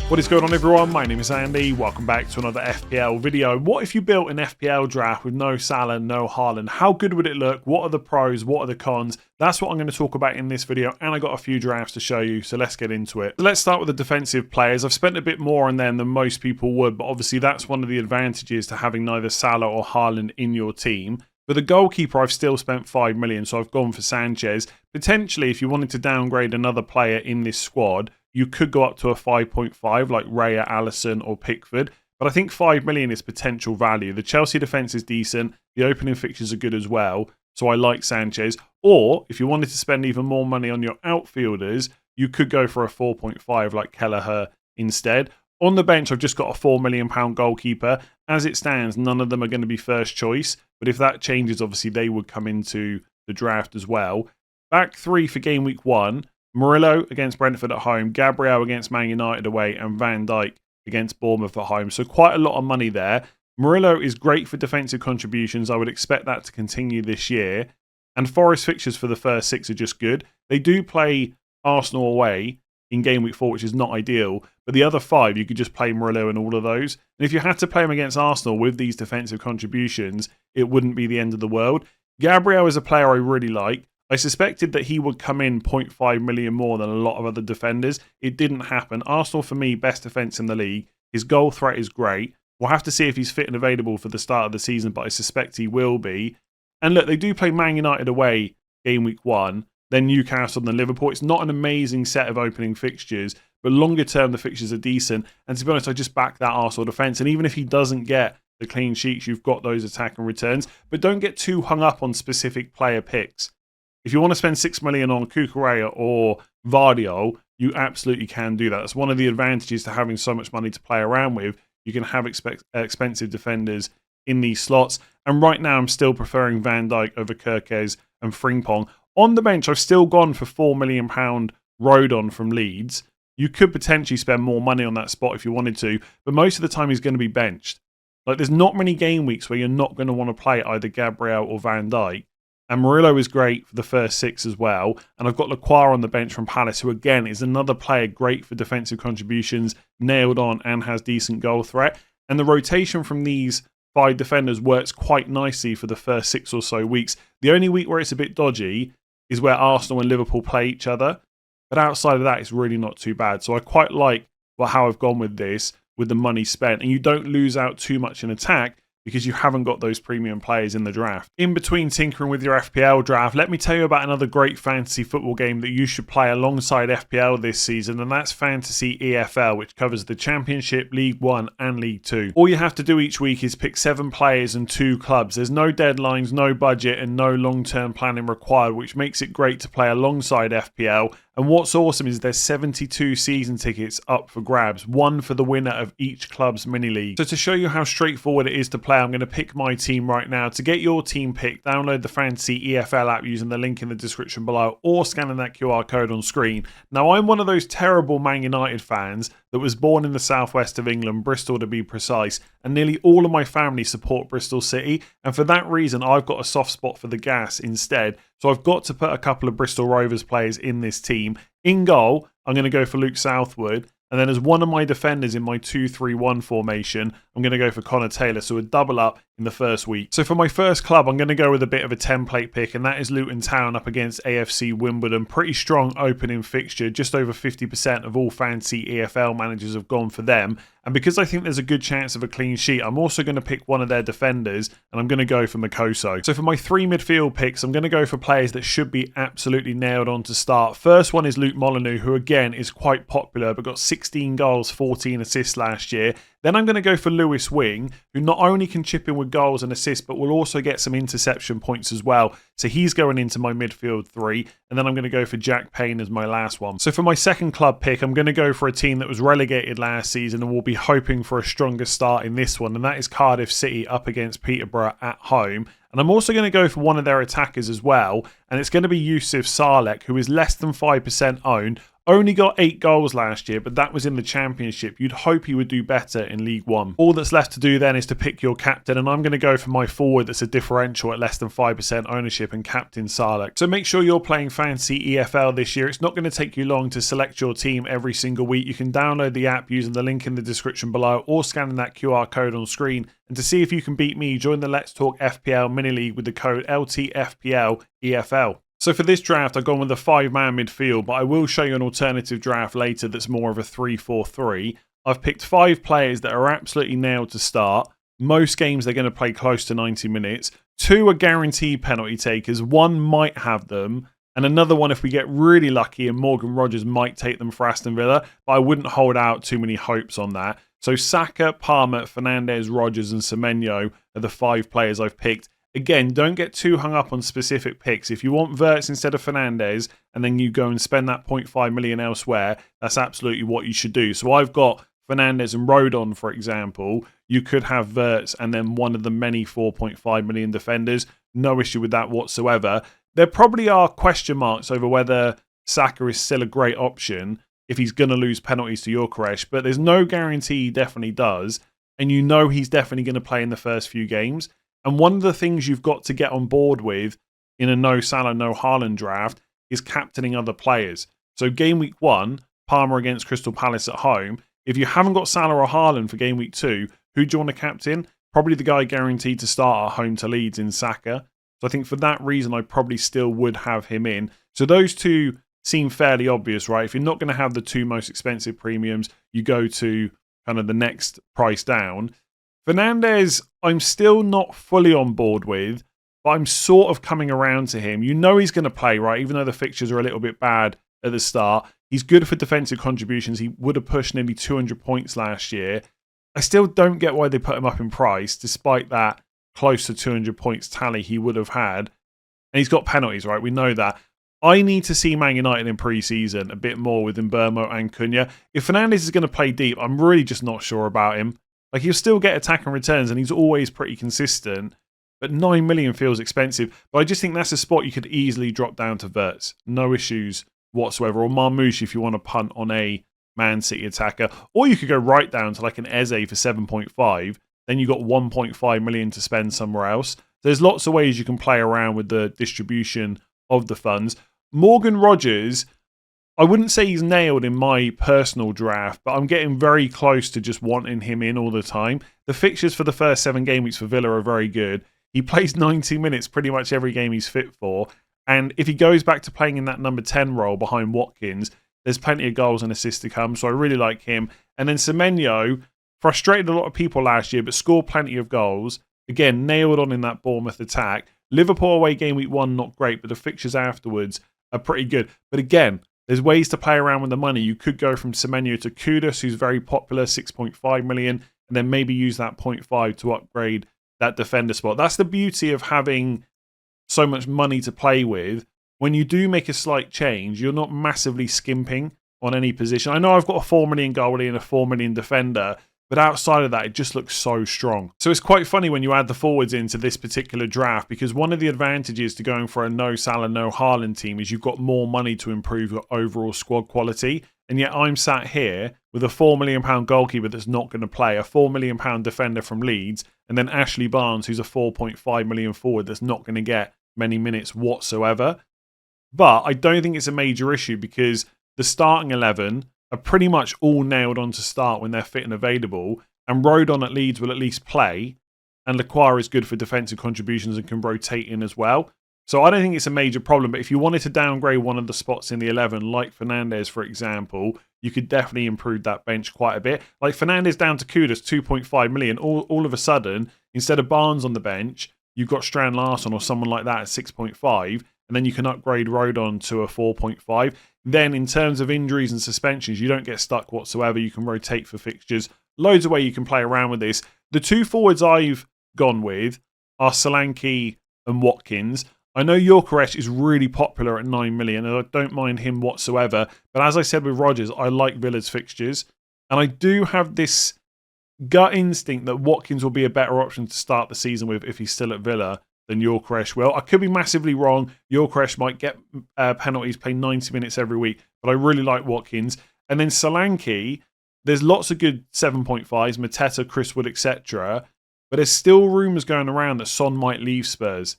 What is going on, everyone? My name is Andy. Welcome back to another FPL video. What if you built an FPL draft with no Salah, no Haaland? How good would it look? What are the pros? What are the cons? That's what I'm going to talk about in this video, and I got a few drafts to show you, so let's get into it. So let's start with the defensive players. I've spent a bit more on them than most people would, but obviously that's one of the advantages to having neither Salah or Haaland in your team. For the goalkeeper, I've still spent 5 million, so I've gone for Sanchez. Potentially, if you wanted to downgrade another player in this squad, you could go up to a 5.5 like Raya, Allison or Pickford. But I think 5 million is potential value. The Chelsea defence is decent. The opening fixtures are good as well. So I like Sanchez. Or if you wanted to spend even more money on your outfielders, you could go for a 4.5 like Kelleher instead. On the bench, I've just got a £4 million goalkeeper. As it stands, none of them are going to be first choice. But if that changes, obviously they would come into the draft as well. Back three for game week 1. Murillo against Brentford at home, Gabriel against Man United away, and Van Dijk against Bournemouth at home. So quite a lot of money there. Murillo is great for defensive contributions. I would expect that to continue this year. And Forest fixtures for the first 6 are just good. They do play Arsenal away in game week 4, which is not ideal. But the other 5, you could just play Murillo in all of those. And if you had to play him against Arsenal with these defensive contributions, it wouldn't be the end of the world. Gabriel is a player I really like. I suspected that he would come in 0.5 million more than a lot of other defenders. It didn't happen. Arsenal, for me, best defence in the league. His goal threat is great. We'll have to see if he's fit and available for the start of the season, but I suspect he will be. And look, they do play Man United away game week 1, then Newcastle and then Liverpool. It's not an amazing set of opening fixtures, but longer term, the fixtures are decent. And to be honest, I just back that Arsenal defence. And even if he doesn't get the clean sheets, you've got those attack and returns. But don't get too hung up on specific player picks. If you want to spend 6 million on Cucurella or Vardiol, you absolutely can do that. That's one of the advantages to having so much money to play around with. You can have expensive defenders in these slots. And right now, I'm still preferring Van Dijk over Kerkez and Frimpong. On the bench, I've still gone for £4 million Rodon from Leeds. You could potentially spend more money on that spot if you wanted to, but most of the time he's going to be benched. Like, there's not many game weeks where you're not going to want to play either Gabriel or Van Dijk. And Murillo is great for the first 6 as well. And I've got Lacroix on the bench from Palace, who again is another player great for defensive contributions, nailed on and has decent goal threat. And the rotation from these 5 defenders works quite nicely for the first 6 or so weeks. The only week where it's a bit dodgy is where Arsenal and Liverpool play each other. But outside of that, it's really not too bad. So I quite like how I've gone with this, with the money spent. And you don't lose out too much in attack, because you haven't got those premium players in the draft. In between tinkering with your FPL draft, let me tell you about another great fantasy football game that you should play alongside FPL this season, and that's Fantasy EFL, which covers the Championship, League 1 and League 2. All you have to do each week is pick 7 players and 2 clubs. There's no deadlines, no budget and no long-term planning required, which makes it great to play alongside FPL. And what's awesome is there's 72 season tickets up for grabs, one for the winner of each club's mini-league. So to show you how straightforward it is to play, I'm going to pick my team right now. To get your team picked, download the Fantasy EFL app using the link in the description below or scanning that QR code on screen. Now, I'm one of those terrible Man United fans that was born in the southwest of England, Bristol to be precise, and nearly all of my family support Bristol City, and for that reason I've got a soft spot for the Gas instead. So I've got to put a couple of Bristol Rovers players in this team. In goal, I'm going to go for Luke Southwood. And then as one of my defenders in my 2-3-1 formation, I'm going to go for Connor Taylor. So a double up in the first week. So for my first club, I'm going to go with a bit of a template pick, and that is Luton Town up against AFC Wimbledon. Pretty strong opening fixture. Just over 50% of all fantasy EFL managers have gone for them. And because I think there's a good chance of a clean sheet, I'm also going to pick one of their defenders, and I'm going to go for Makoso. So for my 3 midfield picks, I'm going to go for players that should be absolutely nailed on to start. First one is Luke Molyneux, who again is quite popular, but got 16 goals, 14 assists last year. Then I'm going to go for Lewis Wing, who not only can chip in with goals and assists, but will also get some interception points as well. So he's going into my midfield 3. And then I'm going to go for Jack Payne as my last one. So for my second club pick, I'm going to go for a team that was relegated last season and will be hoping for a stronger start in this one. And that is Cardiff City up against Peterborough at home. And I'm also going to go for one of their attackers as well. And it's going to be Yusuf Salek, who is less than 5% owned. Only got 8 goals last year, but that was in the Championship. You'd hope he would do better in League One. All that's left to do then is to pick your captain, and I'm going to go for my forward that's a differential at less than 5% ownership and captain Salah. So make sure you're playing fantasy EFL this year. It's not going to take you long to select your team every single week. You can download the app using the link in the description below or scanning that QR code on screen. And to see if you can beat me, join the Let's Talk FPL mini league with the code LTFPLEFL. So for this draft, I've gone with a 5-man midfield, but I will show you an alternative draft later that's more of a 3-4-3. I've picked 5 players that are absolutely nailed to start. Most games they're going to play close to 90 minutes. 2 are guaranteed penalty takers. 1 might have them. And another one, if we get really lucky, and Morgan Rogers might take them for Aston Villa, but I wouldn't hold out too many hopes on that. So Saka, Palmer, Fernandes, Rogers and Semenyo are the 5 players I've picked. Again, don't get too hung up on specific picks. If you want Wirtz instead of Fernandes and then you go and spend that 0.5 million elsewhere, that's absolutely what you should do. So I've got Fernandes and Rodon, for example. You could have Wirtz and then one of the many 4.5 million defenders. No issue with that whatsoever. There probably are question marks over whether Saka is still a great option if he's going to lose penalties to Gyökeres, but there's no guarantee he definitely does. And you know he's definitely going to play in the first few games. And one of the things you've got to get on board with in a no Salah, no Haaland draft is captaining other players. So game week 1, Palmer against Crystal Palace at home. If you haven't got Salah or Haaland for game week 2, who do you want to captain? Probably the guy guaranteed to start at home to Leeds in Saka. So I think for that reason, I probably still would have him in. So those 2 seem fairly obvious, right? If you're not going to have the 2 most expensive premiums, you go to kind of the next price down. Fernandes, I'm still not fully on board with, but I'm sort of coming around to him. You know he's going to play, right? Even though the fixtures are a little bit bad at the start. He's good for defensive contributions. He would have pushed nearly 200 points last year. I still don't get why they put him up in price, despite that close to 200 points tally he would have had. And he's got penalties, right? We know that. I need to see Man United in pre-season a bit more with Mbeumo and Cunha. If Fernandes is going to play deep, I'm really just not sure about him. Like, he'll still get attack and returns, and he's always pretty consistent. But 9 million feels expensive. But I just think that's a spot you could easily drop down to Wirtz. No issues whatsoever. Or Marmoush if you want to punt on a Man City attacker. Or you could go right down to like an Eze for 7.5. Then you've got 1.5 million to spend somewhere else. There's lots of ways you can play around with the distribution of the funds. Morgan Rogers, I wouldn't say he's nailed in my personal draft, but I'm getting very close to just wanting him in all the time. The fixtures for the first 7 game weeks for Villa are very good. He plays 90 minutes pretty much every game he's fit for. And if he goes back to playing in that number 10 role behind Watkins, there's plenty of goals and assists to come. So I really like him. And then Semenyo frustrated a lot of people last year, but scored plenty of goals. Again, nailed on in that Bournemouth attack. Liverpool away game week 1, not great, but the fixtures afterwards are pretty good. But again, there's ways to play around with the money. You could go from Semenyo to Kudus, who's very popular, 6.5 million, and then maybe use that 0.5 to upgrade that defender spot. That's the beauty of having so much money to play with. When you do make a slight change, you're not massively skimping on any position. I know I've got a 4 million goalie and a 4 million defender, but outside of that, it just looks so strong. So it's quite funny when you add the forwards into this particular draft, because one of the advantages to going for a no Salah, no Haaland team is you've got more money to improve your overall squad quality. And yet I'm sat here with a £4 million goalkeeper that's not going to play, a £4 million defender from Leeds, and then Ashley Barnes, who's a 4.5 million forward that's not going to get many minutes whatsoever. But I don't think it's a major issue because the starting 11 are pretty much all nailed on to start when they're fit and available. And Rodon at Leeds will at least play. And Lequara is good for defensive contributions and can rotate in as well. So I don't think it's a major problem. But if you wanted to downgrade one of the spots in the 11, like Fernandes, for example, you could definitely improve that bench quite a bit. Like Fernandes down to Kudus, 2.5 million. All of a sudden, instead of Barnes on the bench, you've got Strand Larson or someone like that at 6.5. And then you can upgrade Rodon to a 4.5. Then in terms of injuries and suspensions, you don't get stuck whatsoever. You can rotate for fixtures. Loads of ways you can play around with this. The 2 forwards I've gone with are Solanke and Watkins. I know Gyökeres is really popular at 9 million, and I don't mind him whatsoever. But as I said with Rodgers, I like Villa's fixtures. And I do have this gut instinct that Watkins will be a better option to start the season with if he's still at Villa than Gyökeres will. I could be massively wrong. Gyökeres might get penalties, play 90 minutes every week, but I really like Watkins. And then Solanke, there's lots of good 7.5s, Mateta, Chris Wood, etc. But there's still rumours going around that Son might leave Spurs.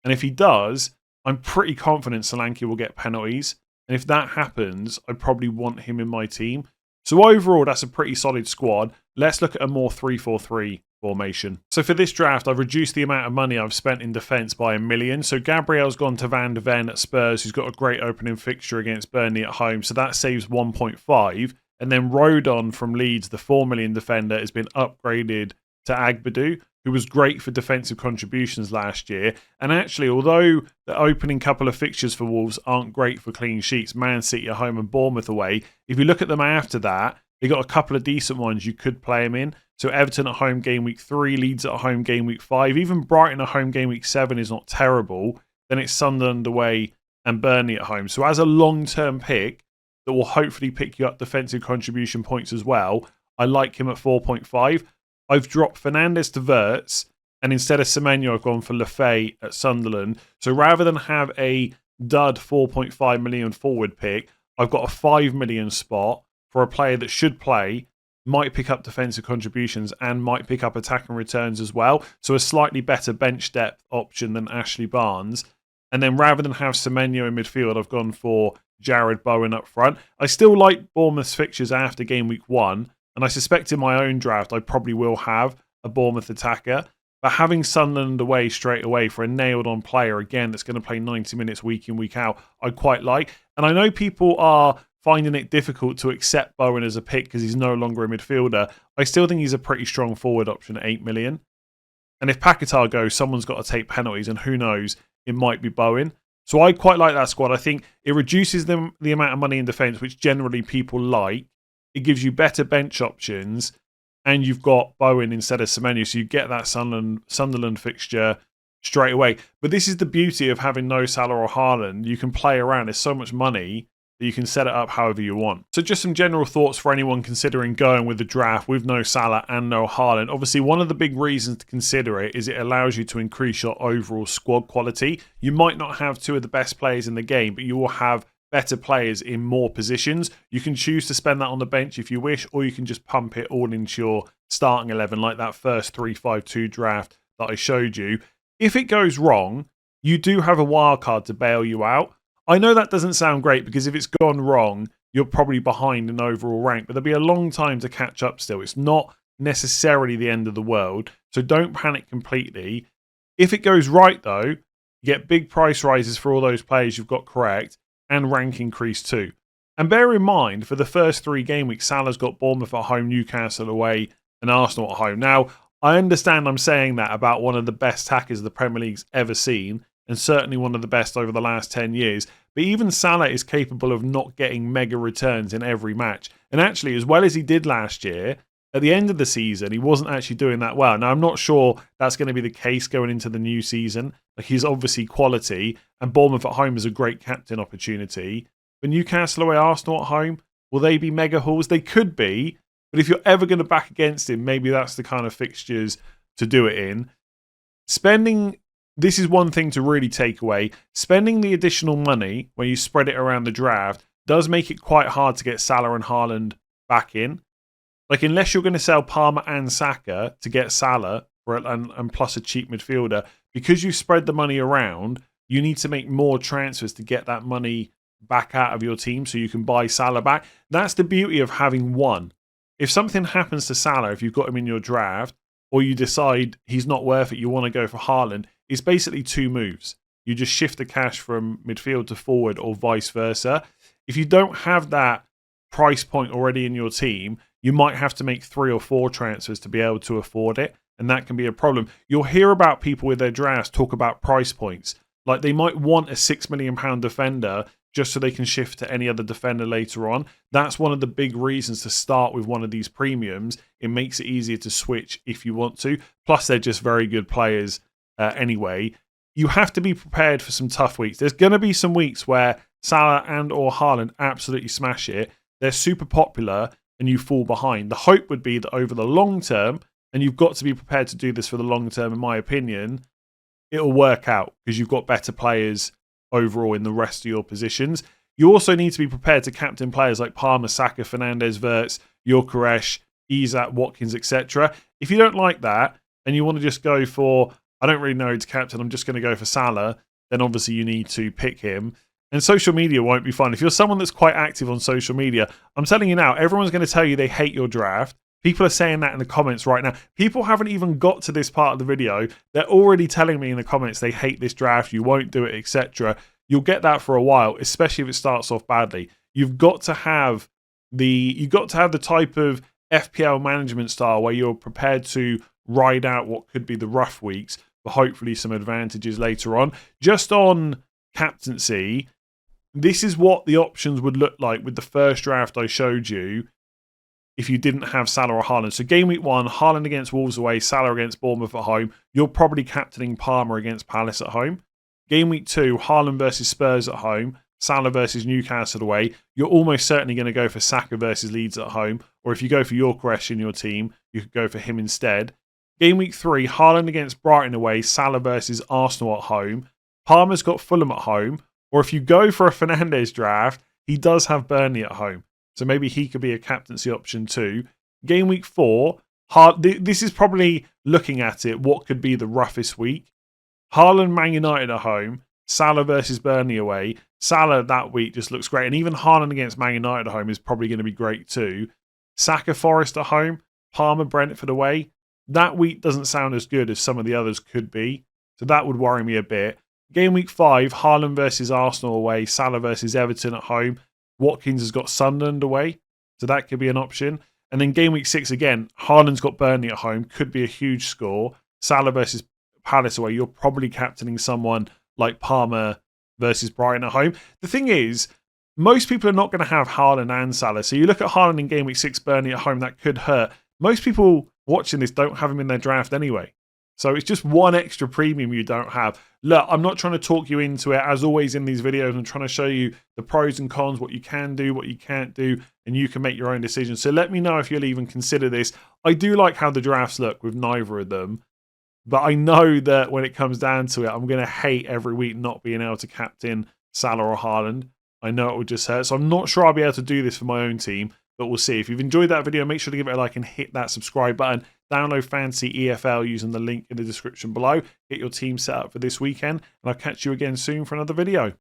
And if he does, I'm pretty confident Solanke will get penalties. And if that happens, I probably want him in my team. So overall, that's a pretty solid squad. Let's look at a more 3-4-3 formation. So for this draft, I've reduced the amount of money I've spent in defence by $1 million. So Gabriel's gone to Van de Ven at Spurs, who's got a great opening fixture against Burnley at home. So that saves 1.5. And then Rodon from Leeds, the $4 million defender, has been upgraded to Agbadou, who was great for defensive contributions last year. And actually, although the opening couple of fixtures for Wolves aren't great for clean sheets, Man City at home and Bournemouth away, if you look at them after that, they got a couple of decent ones you could play him in. So Everton at home game week 3, Leeds at home game week 5, even Brighton at home game week 7 is not terrible. Then it's Sunderland away and Burnley at home. So as a long-term pick that will hopefully pick you up defensive contribution points as well, I like him at 4.5. I've dropped Fernandes to Wirtz, and instead of Semenyo, I've gone for Lefay at Sunderland. So rather than have a dud 4.5 million forward pick, I've got a 5 million spot for a player that should play, might pick up defensive contributions, and might pick up attacking returns as well. So a slightly better bench depth option than Ashley Barnes. And then rather than have Semenyo in midfield, I've gone for Jared Bowen up front. I still like Bournemouth's fixtures after game week 1. And I suspect in my own draft, I probably will have a Bournemouth attacker. But having Sunderland away straight away for a nailed-on player, again, that's going to play 90 minutes week in, week out, I quite like. And I know people are finding it difficult to accept Bowen as a pick because he's no longer a midfielder. I still think he's a pretty strong forward option at 8 million. And if Paquetá goes, someone's got to take penalties, and who knows, it might be Bowen. So I quite like that squad. I think it reduces the amount of money in defence, which generally people like. It gives you better bench options, and you've got Bowen instead of Semenyo, so you get that Sunderland fixture straight away. But this is the beauty of having no Salah or Haaland. You can play around. There's so much money that you can set it up however you want. So just some general thoughts for anyone considering going with the draft with no Salah and no Haaland. Obviously, one of the big reasons to consider it is it allows you to increase your overall squad quality. You might not have two of the best players in the game, but you will have better players in more positions. You can choose to spend that on the bench if you wish, or you can just pump it all into your starting 11 like that first 3-5-2 draft that I showed you. If it goes wrong, you do have a wild card to bail you out. I know that doesn't sound great because if it's gone wrong, you're probably behind in overall rank, but there'll be a long time to catch up still. It's not necessarily the end of the world, so don't panic completely. If it goes right though, you get big price rises for all those players you've got correct, and rank increase too. And bear in mind, for the first 3 game weeks, Salah's got Bournemouth at home, Newcastle away, and Arsenal at home. Now, I understand I'm saying that about one of the best attackers the Premier League's ever seen, and certainly one of the best over the last 10 years. But even Salah is capable of not getting mega returns in every match. And actually, as well as he did last year, at the end of the season, he wasn't actually doing that well. Now, I'm not sure that's going to be the case going into the new season. Like, he's obviously quality, and Bournemouth at home is a great captain opportunity. But Newcastle away, Arsenal at home, will they be mega hauls? They could be, but if you're ever going to back against him, maybe that's the kind of fixtures to do it in. This is one thing to really take away. Spending the additional money when you spread it around the draft does make it quite hard to get Salah and Haaland back in. Like, unless you're going to sell Palmer and Saka to get Salah and plus a cheap midfielder, because you spread the money around, you need to make more transfers to get that money back out of your team so you can buy Salah back. That's the beauty of having one. If something happens to Salah, if you've got him in your draft, or you decide he's not worth it, you want to go for Haaland, it's basically 2 moves. You just shift the cash from midfield to forward or vice versa. If you don't have that price point already in your team, you might have to make 3 or 4 transfers to be able to afford it, and that can be a problem. You'll hear about people with their drafts talk about price points. Like, they might want a £6 million defender just so they can shift to any other defender later on. That's one of the big reasons to start with one of these premiums. It makes it easier to switch if you want to. Plus, they're just very good players anyway. You have to be prepared for some tough weeks. There's going to be some weeks where Salah and or Haaland absolutely smash it. They're super popular and you fall behind. The hope would be that over the long term, and you've got to be prepared to do this for the long term, in my opinion, it'll work out because you've got better players overall in the rest of your positions. You also need to be prepared to captain players like Palmer, Saka, Fernandes, Wirtz, Gyökeres, Isak, Watkins, etc. If you don't like that and you want to just go for, I don't really know who to captain, I'm just going to go for Salah, then obviously you need to pick him. And social media won't be fun. If you're someone that's quite active on social media, I'm telling you now, everyone's going to tell you they hate your draft. People are saying that in the comments right now. People haven't even got to this part of the video. They're already telling me in the comments they hate this draft, you won't do it, etc. You'll get that for a while, especially if it starts off badly. You've got to have the type of FPL management style where you're prepared to ride out what could be the rough weeks for hopefully some advantages later on. Just on captaincy, this is what the options would look like with the first draft I showed you if you didn't have Salah or Haaland. So game week 1, Haaland against Wolves away, Salah against Bournemouth at home. You're probably captaining Palmer against Palace at home. Game week 2, Haaland versus Spurs at home, Salah versus Newcastle away. You're almost certainly going to go for Saka versus Leeds at home. Or if you go for Gyökeres in your team, you could go for him instead. Game week 3, Haaland against Brighton away, Salah versus Arsenal at home. Palmer's got Fulham at home. Or if you go for a Fernandes draft, he does have Burnley at home. So maybe he could be a captaincy option too. Game week 4, this is probably looking at it, what could be the roughest week. Haaland, Man United at home, Salah versus Burnley away. Salah that week just looks great. And even Haaland against Man United at home is probably going to be great too. Saka, Forest at home, Palmer, Brentford away. That week doesn't sound as good as some of the others could be. So that would worry me a bit. Game week 5, Haaland versus Arsenal away, Salah versus Everton at home. Watkins has got Sunderland away, so that could be an option. And then game week 6 again, Haaland's got Burnley at home, could be a huge score. Salah versus Palace away, you're probably captaining someone like Palmer versus Brighton at home. The thing is, most people are not going to have Haaland and Salah. So you look at Haaland in game week 6, Burnley at home, that could hurt. Most people watching this don't have him in their draft anyway. So it's just one extra premium you don't have. Look, I'm not trying to talk you into it. As always in these videos, I'm trying to show you the pros and cons, what you can do, what you can't do, and you can make your own decisions. So let me know if you'll even consider this. I do like how the drafts look with neither of them, but I know that when it comes down to it, I'm going to hate every week not being able to captain Salah or Haaland. I know it would just hurt. So I'm not sure I'll be able to do this for my own team, but we'll see. If you've enjoyed that video, make sure to give it a like and hit that subscribe button. Download Fantasy EFL using the link in the description below. Get your team set up for this weekend, and I'll catch you again soon for another video.